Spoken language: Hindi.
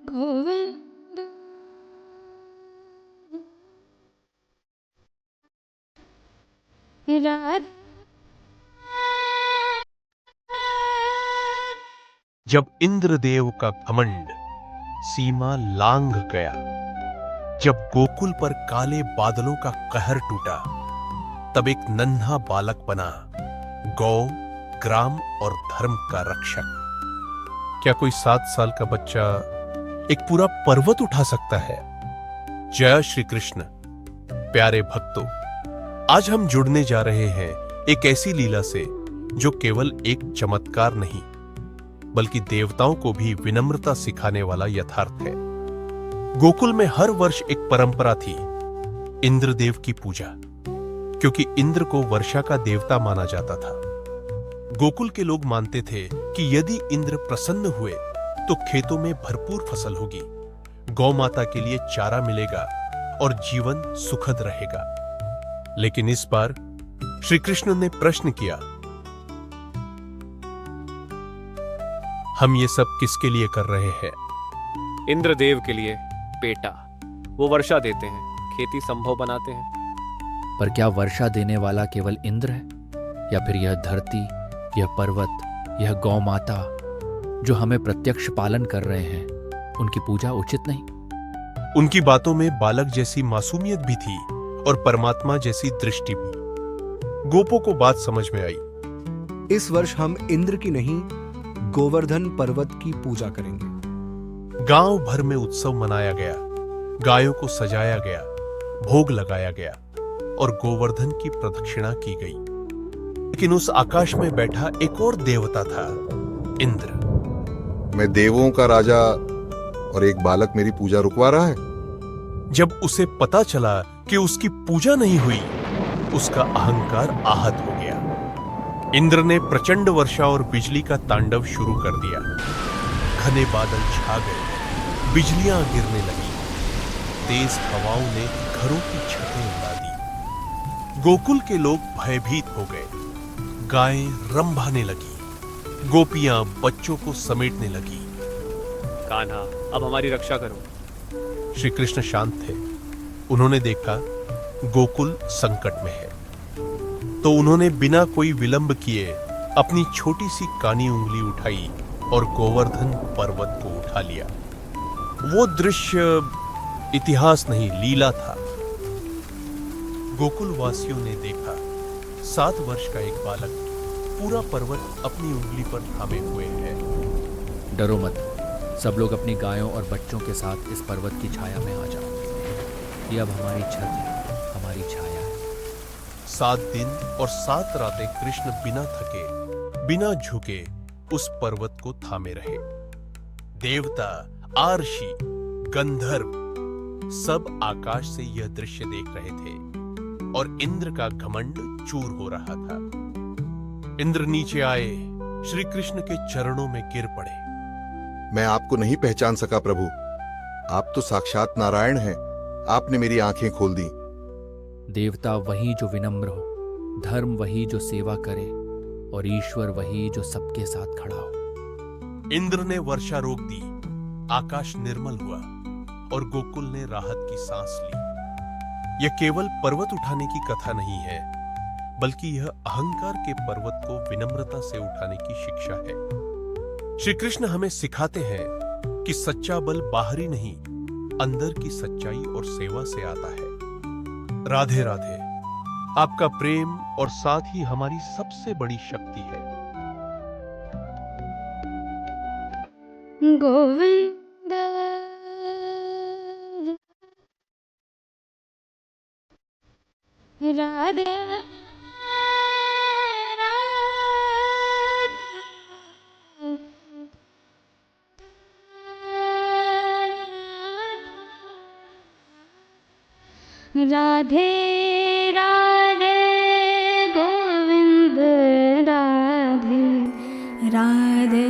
गोविंद राधे। जब इंद्रदेव का घमंड सीमा लांघ गया, जब गोकुल पर काले बादलों का कहर टूटा, तब एक नन्हा बालक बना गौ, ग्राम और धर्म का रक्षक। क्या कोई 7 साल का बच्चा एक पूरा पर्वत उठा सकता है? जय श्री कृष्ण। प्यारे भक्तों, आज हम जुड़ने जा रहे हैं एक ऐसी लीला से जो केवल एक चमत्कार नहीं बल्कि देवताओं को भी विनम्रता सिखाने वाला यथार्थ है। गोकुल में हर वर्ष एक परंपरा थी, इंद्रदेव की पूजा, क्योंकि इंद्र को वर्षा का देवता माना जाता था। गोकुल के लोग मानते थे कि यदि इंद्र प्रसन्न हुए तो खेतों में भरपूर फसल होगी, गौ माता के लिए चारा मिलेगा और जीवन सुखद रहेगा। लेकिन इस बार श्री कृष्ण ने प्रश्न किया, हम ये सब किसके लिए कर रहे हैं? इंद्रदेव के लिए बेटा। वो वर्षा देते हैं, खेती संभव बनाते हैं। पर क्या वर्षा देने वाला केवल इंद्र है, या फिर यह धरती, यह पर्वत, यह गौ माता जो हमें प्रत्यक्ष पालन कर रहे हैं, उनकी पूजा उचित नहीं? उनकी बातों में बालक जैसी मासूमियत भी थी और परमात्मा जैसी दृष्टि भी। गोपों को बात समझ में आई। इस वर्ष हम इंद्र की नहीं, गोवर्धन पर्वत की पूजा करेंगे। गांव भर में उत्सव मनाया गया, गायों को सजाया गया, भोग लगाया गया और गोवर्धन की प्रदक्षिणा की गई। लेकिन उस आकाश में बैठा एक और देवता था, इंद्र। मैं देवों का राजा और एक बालक मेरी पूजा रुकवा रहा है। जब उसे पता चला कि उसकी पूजा नहीं हुई, उसका अहंकार आहत हो गया। इंद्र ने प्रचंड वर्षा और बिजली का तांडव शुरू कर दिया। घने बादल छा गए, बिजलियां गिरने लगी, तेज हवाओं ने घरों की छतें उड़ा दी। गोकुल के लोग भयभीत हो गए, गायें रंभाने लगी, गोपियां बच्चों को समेटने लगी। कान्हा, अब हमारी रक्षा करो। श्री कृष्ण शांत थे। उन्होंने देखा गोकुल संकट में है, तो उन्होंने बिना कोई विलंब किए अपनी छोटी सी कानी उंगली उठाई और गोवर्धन पर्वत को उठा लिया। वो दृश्य इतिहास नहीं, लीला था। गोकुल वासियों ने देखा 7 वर्ष का एक बालक पूरा पर्वत अपनी उंगली पर थामे हुए है। डरो मत, सब लोग अपनी गायों और बच्चों के साथ इस पर्वत की छाया में आ जाओ। ये अब हमारी छत है, हमारी छाया है। 7 दिन और 7 रातें कृष्ण बिना थके, बिना झुके उस पर्वत को थामे रहे। देवता, आर्षि, गंधर्व सब आकाश से यह दृश्य देख रहे थे और इंद्र का घमंड चूर हो रहा था। इंद्र नीचे आए, श्री कृष्ण के चरणों में गिर पड़े। मैं आपको नहीं पहचान सका प्रभु। आप तो साक्षात नारायण हैं। आपने मेरी आंखें खोल दी। देवता वही जो विनम्र हो, धर्म वही जो सेवा करे और ईश्वर वही जो सबके साथ खड़ा हो। इंद्र ने वर्षा रोक दी, आकाश निर्मल हुआ और गोकुल ने राहत की सांस ली। यह केवल पर्वत उठाने की कथा नहीं है, बल्कि यह अहंकार के पर्वत को विनम्रता से उठाने की शिक्षा है। श्री कृष्ण हमें सिखाते हैं कि सच्चा बल बाहरी नहीं, अंदर की सच्चाई और सेवा से आता है। राधे राधे। आपका प्रेम और साथ ही हमारी सबसे बड़ी शक्ति है। गोविंद राधे राधे राधे गोविंद राधे राधे।